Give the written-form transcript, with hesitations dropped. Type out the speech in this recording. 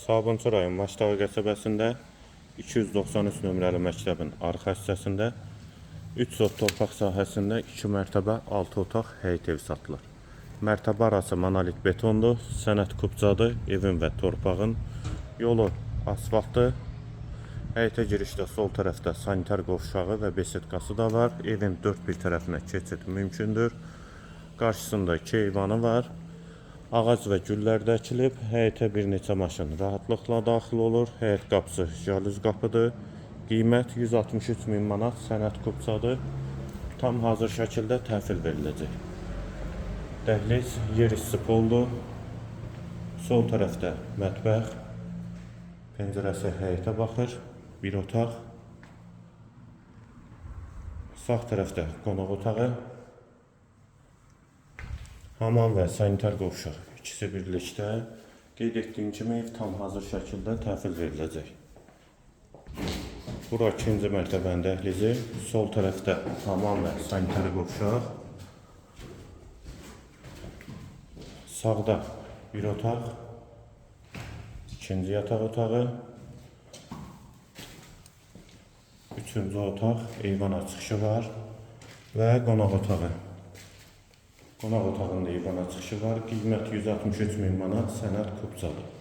Sabunçu rayon Maçdağı qəsəbəsində 293 nömrəli məktəbin arxa hissəsində 3 sot torpaq sahəsində 2 mərtəbə 6 otaq həyət evi satılır. Mərtəbə arası monolit betondur, sənət kubcadır, evin və torpağın yolu asfaltdır. Həyətə girişdə sol tərəfdə sanitar qovşağı və besedkası da var. Evin dörd bir tərəfinə keçid mümkündür. Qarşısında 2 eyvanı var. Ağac və güllər də əkilib. Həyətə bir neçə maşın rahatlıqla daxil olur. Həyət qapısı jalüz qapıdır. Qiymət 163 min manat sənət kubcadır. Tam hazır şəkildə təhvil veriləcək. Dəhliz yer isti poldur. Sol tərəfdə mətbəx. Pəncərəsi həyətə baxır. Bir otaq. Sağ tərəfdə qonaq otağı. Hamam və sanitar qovşaq ikisi birlikdə. Qeyd etdiyim kimi ev tam hazır şəkildə təhvil veriləcək. Bura ikinci mərtəbənin dəhlizi. Sol tərəfdə hamam və sanitar qovşaq. Sağda bir otaq. İkinci yataq otağı. Üçüncü otaq, eyvana çıxışı var və qonaq otağı. Qonaq otağında eyvana çıxışı var. Qiymət 163 min manat sənət kubcadır.